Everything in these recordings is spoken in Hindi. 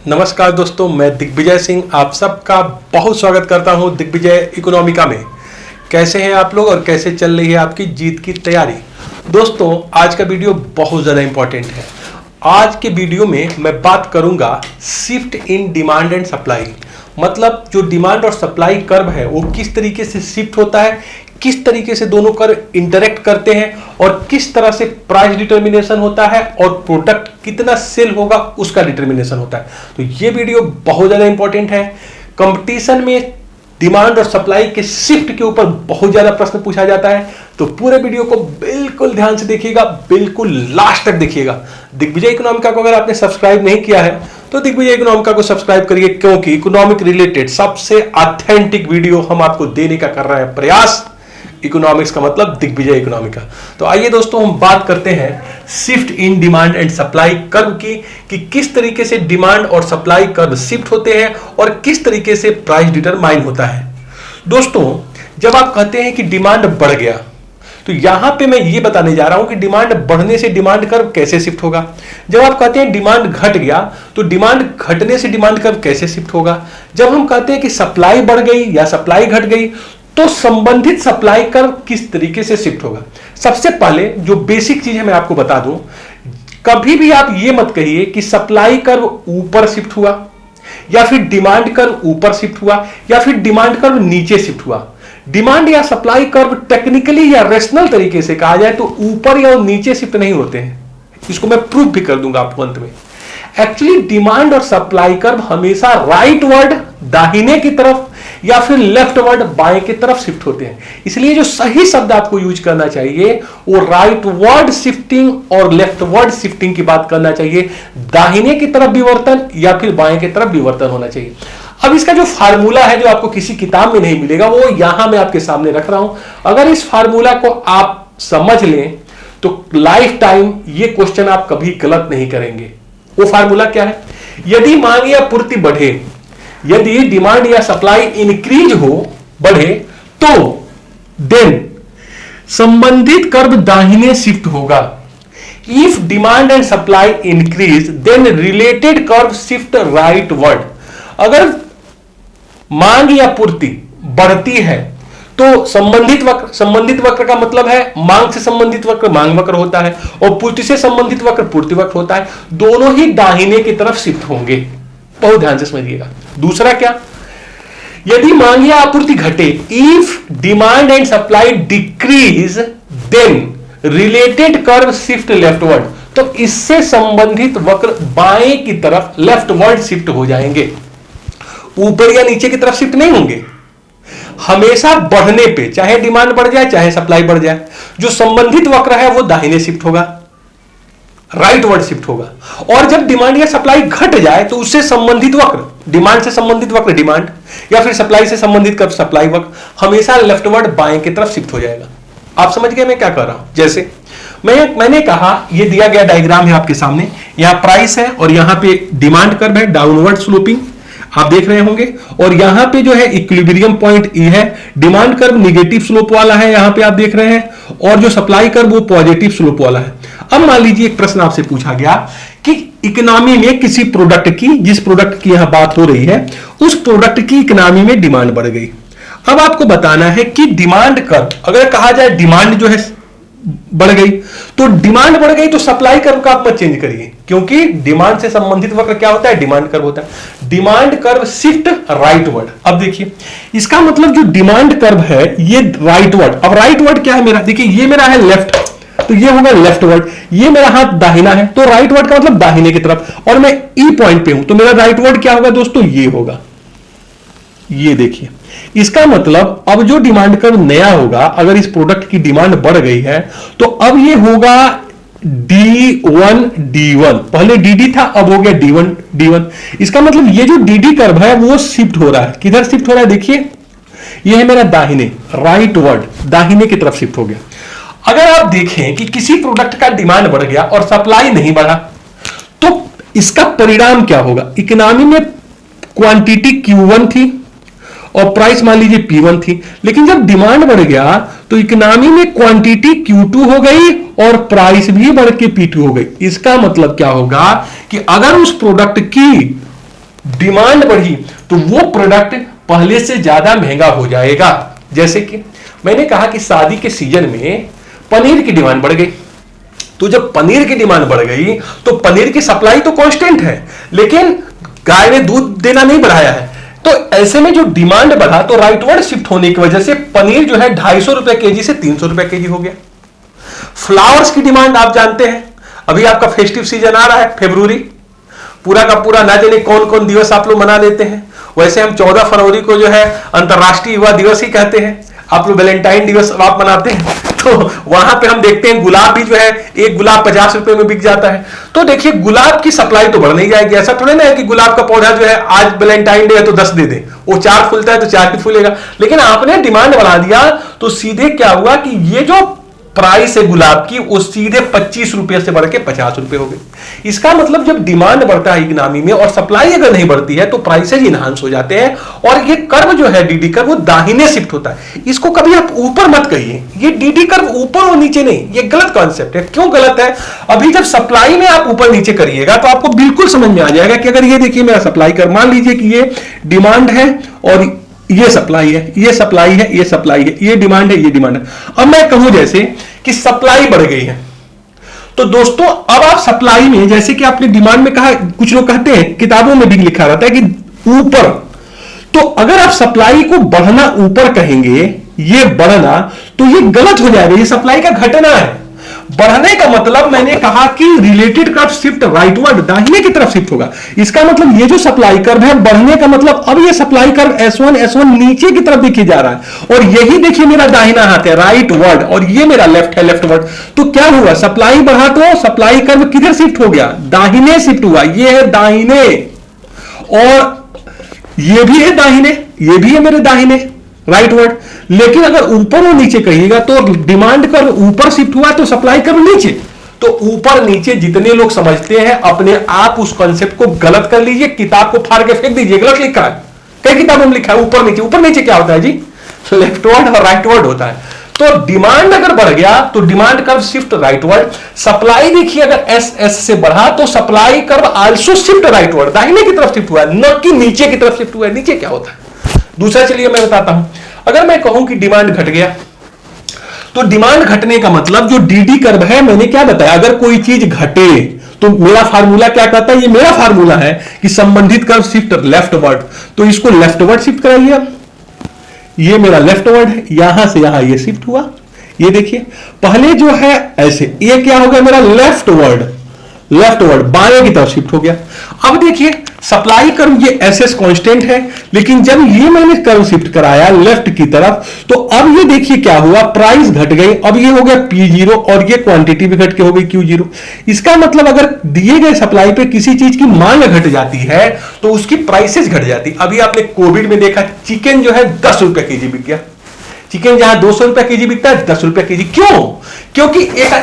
नमस्कार दोस्तों, मैं दिग्विजय सिंह आप सबका बहुत स्वागत करता हूं दिग्विजय इकोनॉमिका में। कैसे हैं आप लोग और कैसे चल रही है आपकी जीत की तैयारी। दोस्तों, आज का वीडियो बहुत ज़्यादा इंपॉर्टेंट है। आज के वीडियो में मैं बात करूंगा shift in demand and supply, मतलब जो डिमांड और सप्लाई कर्व है वो किस तरीके से शिफ्ट होता है, किस तरीके से दोनों कर्व इंटरेक्ट करते हैं और किस तरह से प्राइस डिटर्मिनेशन होता है और प्रोडक्ट कितना सेल होगा उसका डिटर्मिनेशन होता है। तो ये वीडियो बहुत ज्यादा इंपॉर्टेंट है। कंपटीशन में डिमांड और सप्लाई के शिफ्ट के ऊपर बहुत ज्यादा प्रश्न पूछा जाता है, तो पूरे वीडियो को बिल्कुल ध्यान से देखिएगा, बिल्कुल लास्ट तक देखिएगा। दिग्विजय इकोनॉमिका को अगर आपने सब्सक्राइब नहीं किया है तो दिग्विजय इकोनॉमिका को सब्सक्राइब करिए, क्योंकि इकोनॉमिक रिलेटेड सबसे ऑथेंटिक वीडियो हम आपको देने का कर रहे हैं प्रयास। इकोनॉमिक्स का मतलब दिग्विजय इकोनॉमिका। तो आइए दोस्तों, हम बात करते हैं shift in demand and supply curve की, कि किस तरीके से डिमांड और सप्लाई कर्व शिफ्ट होते हैं और किस तरीके से प्राइस डिटरमाइन होता है। दोस्तों, जब आप कहते हैं कि डिमांड बढ़ गया, तो यहां पे मैं ये बताने जा रहा हूं कि डिमांड बढ़ने से डिमांड कर्व कैसे शिफ्ट होगा। जब आप कहते हैं डिमांड घट गया, तो डिमांड घटने से डिमांड कर्व कैसे शिफ्ट होगा। जब हम कहते हैं कि सप्लाई बढ़ गई या सप्लाई घट गई, तो संबंधित सप्लाई कर्व किस तरीके से शिफ्ट होगा। सबसे पहले जो बेसिक चीज है मैं आपको बता दूं, कभी भी आप ये मत कहिए कि सप्लाई कर्व ऊपर शिफ्ट हुआ या फिर डिमांड कर्व ऊपर शिफ्ट हुआ या फिर डिमांड कर्व नीचे शिफ्ट हुआ। डिमांड या सप्लाई कर्व टेक्निकली या रेशनल तरीके से कहा जाए तो ऊपर या नीचे शिफ्ट नहीं होते हैं। इसको मैं प्रूफ भी कर दूंगा आपको अंत में। एक्चुअली डिमांड और सप्लाई कर्व हमेशा राइट वर्ड दाहिने की तरफ या फिर लेफ्ट वर्ड बाएं की तरफ शिफ्ट होते हैं। इसलिए जो सही शब्द आपको यूज करना चाहिए वो राइट वर्ड शिफ्टिंग और लेफ्ट वर्ड शिफ्टिंग की बात करना चाहिए। दाहिने की तरफ विवर्तन या फिर बाएं की तरफ विवर्तन होना चाहिए। अब इसका जो फार्मूला है, जो आपको किसी किताब में नहीं मिलेगा, वो यहां मैं आपके सामने रख रहा हूं। अगर इस फार्मूला को आप समझ लें तो लाइफ टाइम ये क्वेश्चन आप कभी गलत नहीं करेंगे। वो फार्मूला क्या है? यदि मांग या पूर्ति बढ़े, यदि डिमांड या सप्लाई इंक्रीज हो, बढ़े, तो देन संबंधित कर्व दाहिने शिफ्ट होगा। If demand and supply increase then related curve shift rightward. अगर मांग या पूर्ति बढ़ती है तो संबंधित वक्र का मतलब है मांग से संबंधित वक्र मांग वक्र होता है और पूर्ति से संबंधित वक्र पूर्ति वक्र होता है। दोनों ही दाहिने की तरफ शिफ्ट होंगे। बहुत ध्यान से समझिएगा। दूसरा क्या? यदि मांग या आपूर्ति घटे, if demand and supply decrease then related curve shift leftward, तो इससे संबंधित वक्र बाएं की तरफ लेफ्टवर्ड शिफ्ट हो जाएंगे। ऊपर या नीचे की तरफ शिफ्ट नहीं होंगे। हमेशा बढ़ने पे, चाहे डिमांड बढ़ जाए चाहे सप्लाई बढ़ जाए, जो संबंधित वक्र है वो दाहिने शिफ्ट होगा, राइट वर्ड शिफ्ट होगा। और जब डिमांड या सप्लाई घट जाए तो उससे संबंधित वक्र, डिमांड से संबंधित वक्र डिमांड या फिर सप्लाई से संबंधित कर्व सप्लाई वक्र हमेशा लेफ्ट वर्ड बाएं की तरफ शिफ्ट हो जाएगा। आप समझ गए मैं क्या कर रहा हूं? जैसे मैंने कहा, ये दिया गया डायग्राम है आपके सामने, यहां प्राइस है और यहां पे डिमांड कर्व है डाउनवर्ड स्लोपिंग, आप देख रहे होंगे, और यहां पे जो है इक्विलिब्रियम पॉइंट ई है। डिमांड कर्व निगेटिव स्लोप वाला है, यहां पे आप देख रहे हैं, और जो सप्लाई कर्व वो पॉजिटिव स्लोप वाला है। अब मान लीजिए एक प्रश्न आपसे पूछा गया कि इकोनॉमी में किसी प्रोडक्ट की, जिस प्रोडक्ट की यहां बात हो रही है, उस प्रोडक्ट की इकोनॉमी में डिमांड बढ़ गई। अब आपको बताना है कि डिमांड कर्व, अगर कहा जाए डिमांड जो है बढ़ गई, तो डिमांड बढ़ गई तो सप्लाई कर्व का आप मत चेंज करिए, क्योंकि डिमांड से संबंधित वक्र क्या होता है? डिमांड कर्व होता है। Demand curve shift right word. अब देखिए, इसका मतलब जो डिमांड कर्व है ये राइट वर्ड। अब राइट वर्ड क्या है मेरा? देखिए, ये मेरा है लेफ्ट, तो ये होगा लेफ्ट वर्ड। ये मेरा हाथ दाहिना है, तो राइट वर्ड का मतलब दाहिने की तरफ, और मैं ई पॉइंट पे हूं, तो मेरा राइट वर्ड क्या होगा दोस्तों? ये होगा। ये देखिए, इसका मतलब अब जो डिमांड कर्व नया होगा, अगर इस प्रोडक्ट की डिमांड बढ़ गई है तो अब ये होगा D1 D1। पहले DD था, अब हो गया D1 D1। इसका मतलब ये जो DD कर्व है वो शिफ्ट हो रहा है। किधर शिफ्ट हो रहा है? देखिए, ये है मेरा दाहिने, राइट वर्ड दाहिने की तरफ शिफ्ट हो गया। अगर आप देखें कि किसी प्रोडक्ट का डिमांड बढ़ गया और सप्लाई नहीं बढ़ा, तो इसका परिणाम क्या होगा? इकोनॉमी में क्वांटिटी Q1 थी और प्राइस मान लीजिए P1 थी, लेकिन जब डिमांड बढ़ गया तो इकोनॉमी में क्वांटिटी Q2 हो गई और प्राइस भी बढ़ के P2 हो गई। इसका मतलब क्या होगा कि अगर उस प्रोडक्ट की डिमांड बढ़ी तो वो प्रोडक्ट पहले से ज्यादा महंगा हो जाएगा। जैसे कि मैंने कहा कि शादी के सीजन में पनीर की डिमांड बढ़ गई, तो जब पनीर की डिमांड बढ़ गई तो पनीर की सप्लाई तो कांस्टेंट है, लेकिन गाय ने दूध देना नहीं बढ़ाया है, तो ऐसे में जो डिमांड बढ़ा तो राइटवर्ड शिफ्ट होने की वजह से पनीर जो है 250 रुपए केजी से 300 रुपए केजी हो गया। फ्लावर्स की डिमांड आप जानते हैं, अभी आपका फेस्टिव सीजन आ रहा है, फरवरी पूरा का पूरा, ना जाने कौन कौन दिवस आप लोग मना लेते हैं। वैसे हम 14 फरवरी को जो है अंतरराष्ट्रीय युवा दिवस ही कहते हैं, आप लोग वैलेंटाइन दिवस आप मनाते हैं, तो वहां पे हम देखते हैं गुलाब भी जो है एक गुलाब 50 रुपए में बिक जाता है। तो देखिए गुलाब की सप्लाई तो बढ़ नहीं जाएगी, ऐसा थोड़ी ना है कि गुलाब का पौधा जो है आज वैलेंटाइन डे है तो 10 दे दे, वो 4 फूलता है तो 4 ही फूलेगा। लेकिन आपने डिमांड बढ़ा दिया तो सीधे क्या हुआ कि ये जो प्राइस है गुलाब की वो सीधे 25 रुपए से बढ़ के 50 रुपए हो गई। इसका मतलब जब डिमांड बढ़ता है इकोनॉमी में और सप्लाई अगर नहीं बढ़ती है तो प्राइसेज इनहांस हो जाते हैं, और ये कर्व जो है डीडी कर्व वो दाहिने शिफ्ट होता है। इसको कभी आप ऊपर मत कहिए, ये डीडी कर्व ऊपर और नीचे नहीं, ये गलत कॉन्सेप्ट है। क्यों गलत है? अभी जब सप्लाई में आप ऊपर नीचे करिएगा तो आपको बिल्कुल समझ में आ जाएगा कि अगर ये देखिए मेरा सप्लाई कर्व, मान लीजिए कि ये डिमांड है और ये सप्लाई है, ये सप्लाई है, ये सप्लाई है, ये डिमांड है, ये डिमांड है। अब मैं कहूं जैसे कि सप्लाई बढ़ गई है, तो दोस्तों अब आप सप्लाई में, जैसे कि आपने डिमांड में कहा, कुछ लोग कहते हैं किताबों में भी लिखा रहता है कि ऊपर, तो अगर आप सप्लाई को बढ़ना ऊपर कहेंगे, ये बढ़ना, तो ये गलत हो जाएगा, ये सप्लाई का घटना है। बढ़ने का मतलब मैंने कहा कि रिलेटेड कर्व शिफ्ट राइटवर्ड, दाहिने की तरफ शिफ्ट होगा। इसका मतलब ये जो सप्लाई कर्व है बढ़ने का मतलब अब ये सप्लाई कर्व S1 नीचे की तरफ देखिए जा रहा है, और यही देखिए मेरा दाहिना हाथ है राइटवर्ड और ये मेरा लेफ्ट है लेफ्टवर्ड। तो क्या हुआ, सप्लाई बढ़ा तो सप्लाई कर्व किधर शिफ्ट हो गया, दाहिने शिफ्ट हुआ। ये है दाहिने और ये भी है दाहिने, ये भी है मेरे दाहिने राइटवर्ड। लेकिन अगर ऊपर और नीचे कहिएगा तो डिमांड कर्व ऊपर शिफ्ट हुआ तो सप्लाई कर्व नीचे। तो ऊपर नीचे जितने लोग समझते हैं अपने आप उस कॉन्सेप्ट को गलत कर लीजिए, किताब को फाड़ के फेंक दीजिए, गलत लिखा है। कई किताबों में लिखा है ऊपर नीचे, ऊपर नीचे क्या होता है जी, लेफ्टवर्ड और राइटवर्ड होता है। तो डिमांड अगर बढ़ गया तो demand curve shift rightward. Supply देखिए अगर एस से बढ़ा तो supply curve also shift rightward, दाहिने की तरफ शिफ्ट हुआ है, न कि नीचे की तरफ शिफ्ट हुआ है। नीचे क्या होता है दूसरा, चलिए मैं बताता हूं। अगर मैं कहूं कि डिमांड घट गया तो डिमांड घटने का मतलब जो डीडी कर्व है, मैंने क्या बताया, अगर कोई चीज घटे तो मेरा फार्मूला क्या कहता है, ये मेरा फार्मूला है कि संबंधित कर्व शिफ्ट लेफ्टवर्ड, तो इसको लेफ्टवर्ड शिफ्ट कराइए आप। ये मेरा लेफ्टवर्ड है, यहां से यहां ये शिफ्ट हुआ, ये देखिए पहले जो है ऐसे, ये क्या हो गया मेरा लेफ्टवर्ड, लेफ्टवर्ड बाएं की तरफ शिफ्ट हो गया। अब देखिए सप्लाई कर्व ये एसएस कांस्टेंट है, लेकिन जब ये मैंने कर्व शिफ्ट कराया लेफ्ट की तरफ तो अब ये देखिए क्या हुआ, प्राइस घट गई। अब ये हो गया P0 और ये क्वांटिटी भी घट के हो गई Q0। इसका मतलब अगर दिए गए सप्लाई पे किसी चीज की मांग घट जाती है तो उसकी प्राइसेस घट जाती। अभी आपने कोविड में देखा चिकन जो है 10 रुपए केजी बिक गया, चिकन जहां 200 रुपए केजी बिकता है 10 रुपए केजी। क्यों? क्योंकि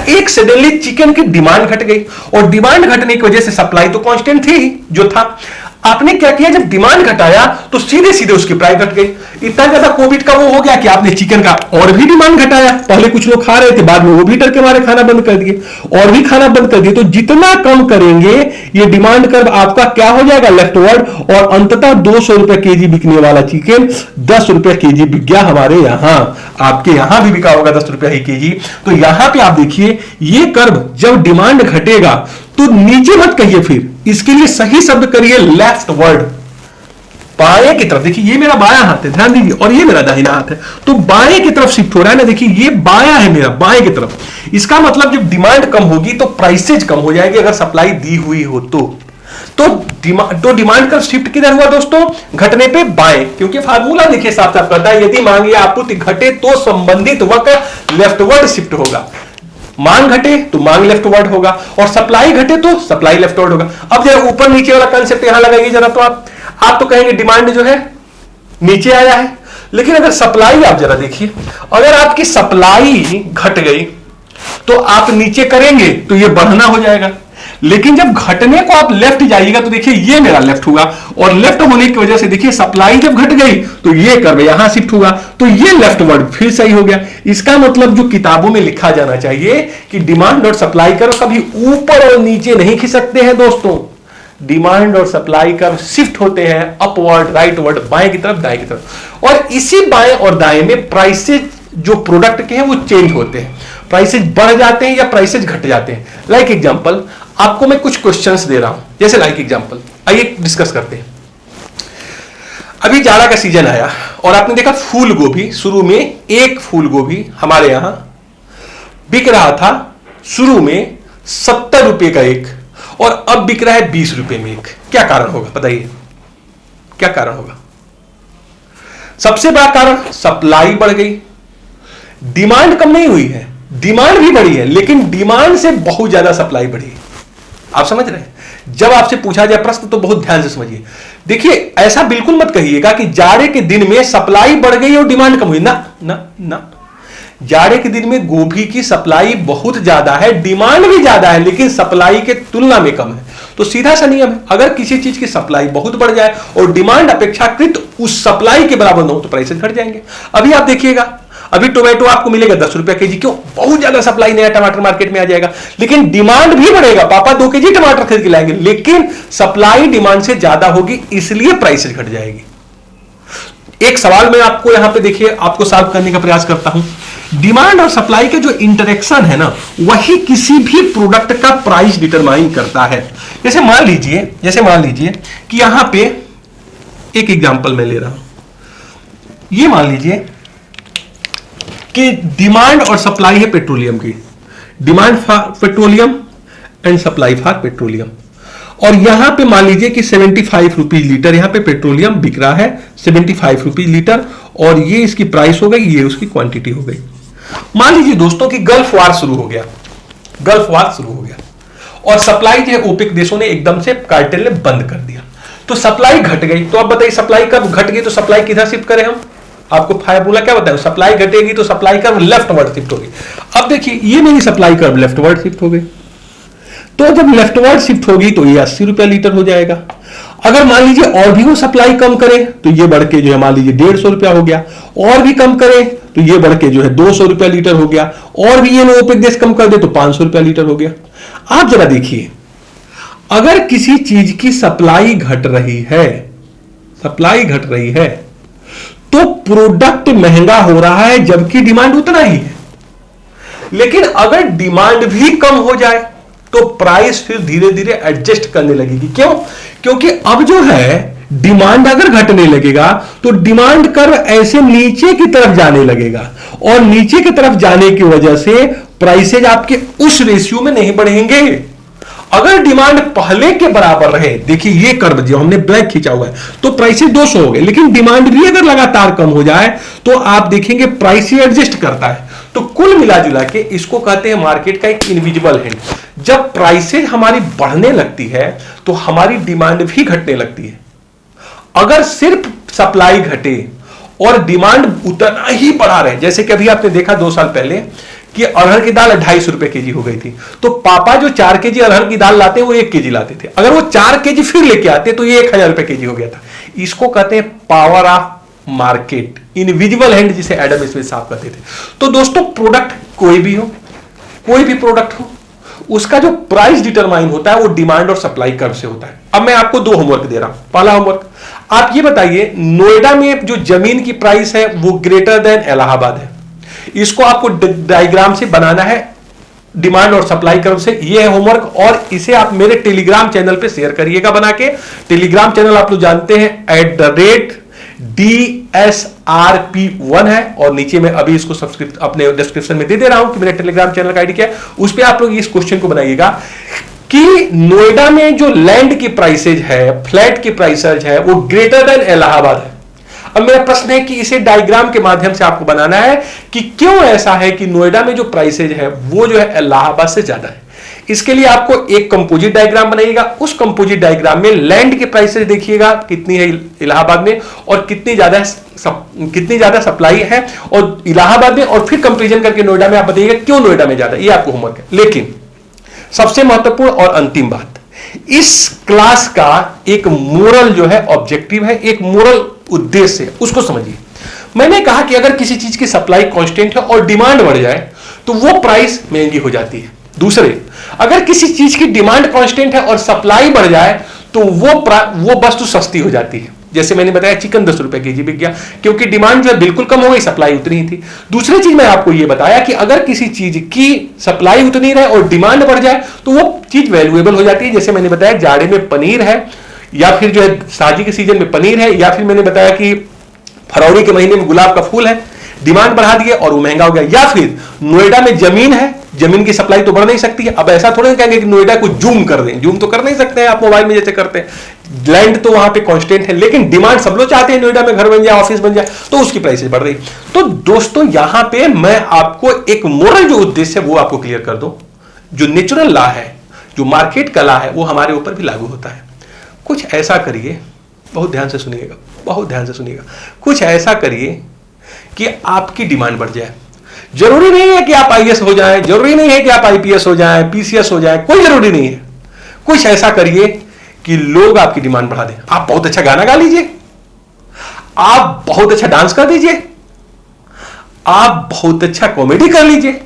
एक सडनली चिकन की डिमांड घट गई, और डिमांड घटने की वजह से सप्लाई तो कांस्टेंट थी जो था। आपने क्या किया, जब डिमांड घटाया तो सीधे सीधे उसकी प्राइस घट गई। इतना ज्यादा कोविड का वो हो गया कि आपने चिकन का और भी डिमांड घटाया। पहले कुछ लोग खा रहे थे, बाद में वो भी डर के मारे खाना बंद कर दिए और भी खाना बंद कर दिए। तो जितना कम करेंगे ये डिमांड कर्व आपका क्या हो जाएगा, लेफ्टवर्ड, और अंततः 200 रुपए केजी बिकने वाला चिकन 10 रुपए केजी बिक गया हमारे यहां। आपके यहां भी बिका होगा 10 रुपए ही केजी। तो यहां पे आप देखिए ये कर्व जब डिमांड घटेगा तो नीचे मत कहिए, फिर इसके लिए सही शब्द करिए लेफ्टवर्ड, बाएं की तरफ। देखिए ये मेरा बायां हाथ है, ध्यान दीजिए, और ये मेरा दाहिना हाथ है, तो बाएं की तरफ शिफ्ट हो रहा है ना। देखिए ये बायां है मेरा, बाएं की तरफ। इसका मतलब जब डिमांड कम होगी तो प्राइसेज कम हो जाएगी, अगर सप्लाई दी हुई हो तो डिमांड का शिफ्ट किधर हुआ दोस्तों, घटने पे बाएं। क्योंकि फार्मूला देखिए साफ साफ कहता है यदि मांग या आपूर्ति घटे तो संबंधित वक्र लेफ्टवर्ड शिफ्ट होगा। मांग घटे तो मांग लेफ्टवर्ड होगा, और सप्लाई घटे तो सप्लाई लेफ्टवर्ड होगा। अब जरा ऊपर नीचे वाला कंसेप्ट यहां लगाइए जरा, तो आप तो कहेंगे डिमांड जो है नीचे आया है, लेकिन अगर सप्लाई आप जरा देखिए, अगर आपकी सप्लाई घट गई तो आप नीचे करेंगे तो ये बढ़ना हो जाएगा। लेकिन जब घटने को आप लेफ्ट जाइएगा तो देखिए ये मेरा लेफ्ट हुआ, और लेफ्ट होने की वजह से देखिए सप्लाई जब घट गई तो ये कर्व यहां शिफ्ट हुआ, तो ये लेफ्टवर्ड फिर सही हो गया। इसका मतलब जो किताबों में लिखा जाना चाहिए कि डिमांड और सप्लाई कर्व कभी ऊपर और नीचे नहीं खिसकते हैं दोस्तों, डिमांड और सप्लाई कर्व शिफ्ट होते हैं अपवर्ड, राइटवर्ड, बाएं की तरफ, दाएं की तरफ, और इसी बाएं और दाएं में प्राइसेज जो प्रोडक्ट के हैं वो चेंज होते हैं, प्राइसेज बढ़ जाते हैं या प्राइसेज घट जाते हैं। लाइक एग्जांपल, आपको मैं कुछ क्वेश्चंस दे रहा हूं, जैसे लाइक एग्जांपल, आइए डिस्कस करते हैं। अभी जाड़ा का सीजन आया और आपने देखा फूल गोभी, शुरू में एक फूल गोभी हमारे यहां बिक रहा था शुरू में 70 रुपए का एक, और अब बिक रहा है 20 रुपए में एक। क्या कारण होगा बताइए, क्या कारण होगा? सबसे बड़ा कारण सप्लाई बढ़ गई, डिमांड कम नहीं हुई है, डिमांड भी बढ़ी है, लेकिन डिमांड से बहुत ज्यादा सप्लाई बढ़ी। आप समझ रहे हैं? जब आपसे पूछा जाए प्रश्न तो बहुत ध्यान से समझिए। देखिए, ऐसा बिल्कुल मत कहिएगा कि जाड़े के दिन में सप्लाई बढ़ गई और डिमांड कम हुई। ना ना ना, जाड़े के दिन में गोभी की सप्लाई बहुत ज्यादा है, डिमांड भी ज्यादा है, लेकिन सप्लाई के तुलना में कम है। तो सीधा सा नियम है, अगर किसी चीज की सप्लाई बहुत बढ़ जाए और डिमांड अपेक्षाकृत उस सप्लाई के बराबर न हो तो प्राइसेस घट जाएंगे। अभी आप देखिएगा, अभी टोमेटो आपको मिलेगा 10 रुपया केजी, क्यों? बहुत ज्यादा सप्लाई नया टमाटर मार्केट में आ जाएगा, लेकिन डिमांड भी बढ़ेगा। पापा 2 केजी टमाटर खरीद के लाएंगे, लेकिन सप्लाई डिमांड से ज्यादा होगी, इसलिए प्राइसेस घट जाएगी। एक सवाल मैं आपको यहां पे देखिए, आपको सॉल्व करने का प्रयास करता हूं। डिमांड और सप्लाई के जो इंटरेक्शन है ना, वही किसी भी प्रोडक्ट का प्राइस डिटरमाइन करता है। जैसे मान लीजिए कि यहां पे एक एग्जांपल मैं ले रहा हूं, ये मान लीजिए कि डिमांड और सप्लाई है पेट्रोलियम की, demand for petroleum and supply for petroleum, और यहां पे मान लीजिए कि 75 रुपीज लीटर यहां पे पेट्रोलियम बिक रहा है, 75 रुपीज लीटर, और ये इसकी प्राइस हो गई, ये उसकी क्वांटिटी हो गई। मान लीजिए दोस्तों कि गल्फ वार शुरू हो गया, और सप्लाई जो है ओपेक देशों ने एकदम से कार्टेल ने बंद कर दिया, तो सप्लाई घट गई। तो अब बताइए सप्लाई कब घट गई तो सप्लाई किधर शिफ्ट करें हम? आपको फार्मूला क्या बताया? सप्लाई घटेगी तो सप्लाई कर्व लेफ्टवर्ड शिफ्ट होगी। अब देखिए, ये मेरी सप्लाई कर्व लेफ्टवर्ड शिफ्ट हो गई, तो जब लेफ्टवर्ड शिफ्ट होगी तो ये 80 रुपया लीटर हो जाएगा। अगर मान लीजिए और भी वो सप्लाई कम करे तो ये बढ़ के जो है मान लीजिए 150 रुपया हो गया, और भी कम करे तो ये बढ़ के जो है 200 रुपया लीटर हो गया, और भी ये ओपेक देश कम कर दे तो 500 रुपया लीटर हो गया। आप जरा देखिए, अगर किसी चीज की सप्लाई घट रही है तो प्रोडक्ट महंगा हो रहा है, जबकि डिमांड उतना ही है। लेकिन अगर डिमांड भी कम हो जाए तो प्राइस फिर धीरे धीरे एडजस्ट करने लगेगी। क्यों? क्योंकि अब जो है डिमांड अगर घटने लगेगा तो डिमांड कर्व ऐसे नीचे की तरफ जाने लगेगा, और नीचे की तरफ जाने की वजह से प्राइसेज आपके उस रेशियो में नहीं बढ़ेंगे। अगर डिमांड पहले के बराबर रहे, देखिए ये कर्व जो हमने ब्लैक खींचा हुआ है, तो प्राइसेज 200 हो गए, लेकिन डिमांड भी अगर लगातार कम हो जाए तो आप देखेंगे प्राइस एडजस्ट करता है। तो कुल मिला जुला के इसको कहते हैं मार्केट का एक इनविजिबल हैंड। जब प्राइसेज हमारी बढ़ने लगती है तो हमारी डिमांड भी घटने लगती है। अगर सिर्फ सप्लाई घटे और डिमांड उतना ही बढ़ा रहे, जैसे कि अभी आपने देखा 2 साल पहले कि अरहर की दाल 250 रुपए केजी हो गई थी, तो पापा जो 4 केजी अरहर की दाल लाते हैं वो 1 केजी लाते थे। अगर वो 4 केजी फिर लेके आते तो ये 1000 रुपए केजी हो गया था। इसको कहते हैं power of market, invisible hand, जिसे एडम स्मिथ साहब कहते थे। तो दोस्तों, प्रोडक्ट कोई भी हो, कोई भी प्रोडक्ट हो, उसका जो प्राइस डिटरमाइन होता है वो डिमांड और सप्लाई कर्व से होता है। अब मैं आपको 2 होमवर्क दे रहा हूं। पहला होमवर्क, आप ये बताइए नोएडा में जो जमीन की प्राइस है वो ग्रेटर देन इलाहाबाद है। इसको आपको डायग्राम से बनाना है, डिमांड और सप्लाई कर्व से। ये है होमवर्क, और इसे आप मेरे टेलीग्राम चैनल पे शेयर करिएगा बना के। टेलीग्राम चैनल आप लोग जानते हैं @DSRP1 है, और नीचे मैं अभी इसको सब्सक्रिप्शन अपने डिस्क्रिप्शन में दे दे रहा हूं कि मेरे टेलीग्राम चैनल का आईडी क्या है। उस पर आप लोग इस क्वेश्चन को बनाइएगा कि नोएडा में जो लैंड की प्राइसेज है, फ्लैट की प्राइसेज है, वो ग्रेटर देन इलाहाबाद है। अब मेरा प्रश्न है कि इसे डायग्राम के माध्यम से आपको बनाना है कि क्यों ऐसा है कि नोएडा में जो प्राइसेज है वो जो है इलाहाबाद से ज्यादा है। इसके लिए आपको एक कंपोजिट डायग्राम बनाइएगा। उस कंपोजिट डायग्राम में लैंड की प्राइसेज देखिएगा कितनी है इलाहाबाद में, और कितनी ज्यादा सप्लाई है और इलाहाबाद में, और फिर कंपेरिजन करके नोएडा में आप बताइएगा क्यों नोएडा में ज्यादा। ये आपको होमवर्क है। लेकिन सबसे महत्वपूर्ण और अंतिम बात, इस क्लास का एक मोरल जो है ऑब्जेक्टिव है, एक मोरल उद्देश्य है, उसको समझिए। मैंने कहा कि अगर किसी चीज की सप्लाई कांस्टेंट है और डिमांड बढ़ जाए तो वो प्राइस महंगी हो जाती है। दूसरे, अगर किसी चीज की डिमांड कांस्टेंट है और सप्लाई बढ़ जाए तो वो वस्तु सस्ती हो जाती है। जैसे मैंने बताया चिकन 10 रुपए केजी बिक गया, क्योंकि डिमांड जो है बिल्कुल कम हो गई, सप्लाई उतनी ही थी। दूसरी चीज मैं आपको ये बताया कि अगर किसी चीज की सप्लाई उतनी रहे और डिमांड बढ़ जाए तो वो चीज वैल्यूएबल हो जाती है। जैसे मैंने बताया जाड़े में पनीर है, या फिर जो है शादी के सीजन में पनीर है, या फिर मैंने बताया कि फरवरी के महीने में गुलाब का फूल है, डिमांड बढ़ा दिए और वो महंगा हो गया। या फिर नोएडा में जमीन है, जमीन की सप्लाई तो बढ़ नहीं सकती है। अब ऐसा थोड़ा कहेंगे कि नोएडा को जूम कर दें, जूम तो कर नहीं सकते हैं आप मोबाइल में जैसे करते हैं, लैंड तो वहां पे कांस्टेंट है, लेकिन डिमांड सब लोग चाहते हैं नोएडा में घर बन जाए, ऑफिस बन जाए, तो उसकी प्राइसेस बढ़ रही। तो दोस्तों यहां पे मैं आपको एक मोरल जो उद्देश्य है वो आपको क्लियर कर दूं। जो नेचुरल लॉ है, जो मार्केट का लॉ है, वो हमारे ऊपर भी लागू होता है। कुछ ऐसा करिए, बहुत ध्यान से सुनिएगा, बहुत ध्यान से सुनिएगा, कुछ ऐसा करिए कि आपकी डिमांड बढ़ जाए। जरूरी नहीं है कि आप आईएएस हो जाएं, जरूरी नहीं है कि आप आईपीएस हो जाएं, पीसीएस हो जाएं, कोई जरूरी नहीं है। कुछ ऐसा करिए कि लोग आपकी डिमांड बढ़ा दें। आप बहुत अच्छा गाना गा लीजिए, आप बहुत अच्छा डांस कर दीजिए, आप बहुत अच्छा कॉमेडी कर लीजिए,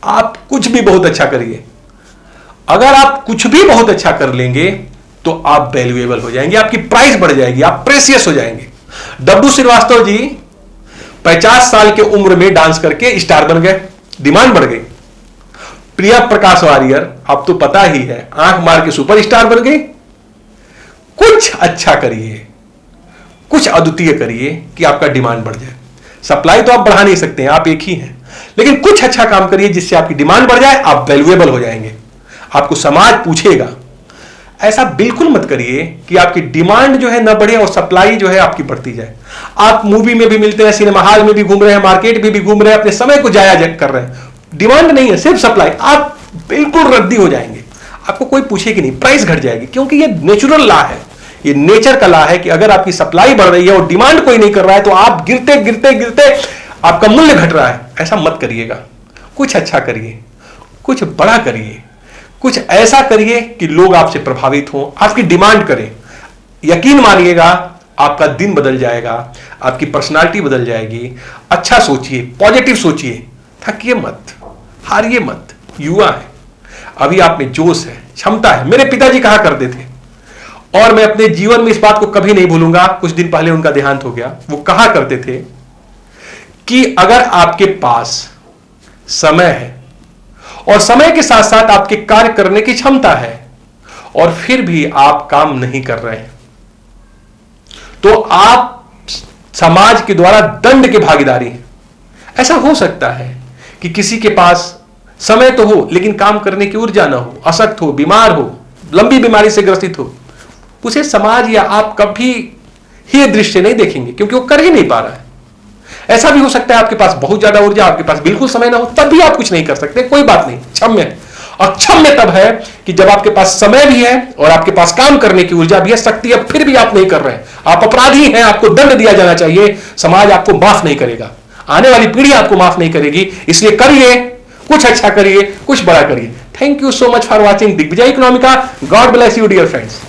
आप कुछ भी बहुत अच्छा करिए। अगर आप कुछ भी बहुत अच्छा कर लेंगे तो आप वैल्यूएबल हो जाएंगे, आपकी प्राइस बढ़ जाएगी, आप प्रेशियस हो जाएंगे। डब्बू श्रीवास्तव जी 50 साल के उम्र में डांस करके स्टार बन गए, डिमांड बढ़ गई। प्रिया प्रकाश वारियर, अब तो पता ही है, आंख मार के सुपरस्टार बन गई। कुछ अच्छा करिए, कुछ अद्वितीय करिए कि आपका डिमांड बढ़ जाए। सप्लाई तो आप बढ़ा नहीं सकते हैं, आप एक ही हैं, लेकिन कुछ अच्छा काम करिए जिससे आपकी डिमांड बढ़ जाए, आप वैल्यूएबल हो जाएंगे, आपको समाज पूछेगा। ऐसा बिल्कुल मत करिए कि आपकी डिमांड जो है ना बढ़े और सप्लाई जो है आपकी बढ़ती जाए। आप मूवी में भी मिलते हैं, सिनेमा हॉल में भी घूम रहे हैं, मार्केट में भी घूम रहे हैं, अपने समय को जाया कर रहे हैं, डिमांड नहीं है, सिर्फ सप्लाई, आप बिल्कुल रद्दी हो जाएंगे। आपको कोई पूछेगी नहीं, प्राइस घट जाएगी, क्योंकि ये नेचुरल लॉ है, ये नेचर का लॉ है कि अगर आपकी सप्लाई बढ़ रही है और डिमांड कोई नहीं कर रहा है तो आप गिरते गिरते गिरते आपका मूल्य घट रहा है। ऐसा मत करिएगा, कुछ अच्छा करिए, कुछ बड़ा करिए, कुछ ऐसा करिए कि लोग आपसे प्रभावित हों, आपकी डिमांड करें। यकीन मानिएगा आपका दिन बदल जाएगा, आपकी पर्सनालिटी बदल जाएगी। अच्छा सोचिए, पॉजिटिव सोचिए, थकिए मत, हारिए मत। युवा है, अभी आप में जोश है, क्षमता है। मेरे पिताजी कहा करते थे और मैं अपने जीवन में इस बात को कभी नहीं भूलूंगा, कुछ दिन पहले उनका देहांत हो गया। वो कहा करते थे कि अगर आपके पास समय है और समय के साथ साथ आपके कार्य करने की क्षमता है और फिर भी आप काम नहीं कर रहे हैं, तो आप समाज के द्वारा दंड के भागीदारी हैं। ऐसा हो सकता है कि किसी के पास समय तो हो लेकिन काम करने की ऊर्जा ना हो, अशक्त हो, बीमार हो, लंबी बीमारी से ग्रसित हो, उसे समाज या आप कभी ही दृश्य नहीं देखेंगे क्योंकि वो कर ही नहीं पा रहा है। ऐसा भी हो सकता है आपके पास बहुत ज्यादा ऊर्जा, आपके पास बिल्कुल समय ना हो, तब भी आप कुछ नहीं कर सकते, कोई बात नहीं, क्षम्य है। और क्षम्य तब है कि जब आपके पास समय भी है और आपके पास काम करने की ऊर्जा भी है, शक्ति है, फिर भी आप नहीं कर रहे हैं, आप अपराधी हैं, आपको दंड दिया जाना चाहिए। समाज आपको माफ नहीं करेगा, आने वाली पीढ़ी आपको माफ नहीं करेगी। इसलिए करिए, कुछ अच्छा करिए, कुछ बड़ा करिए। Thank you so much for watching Digvijay Economica. God bless you dear friends.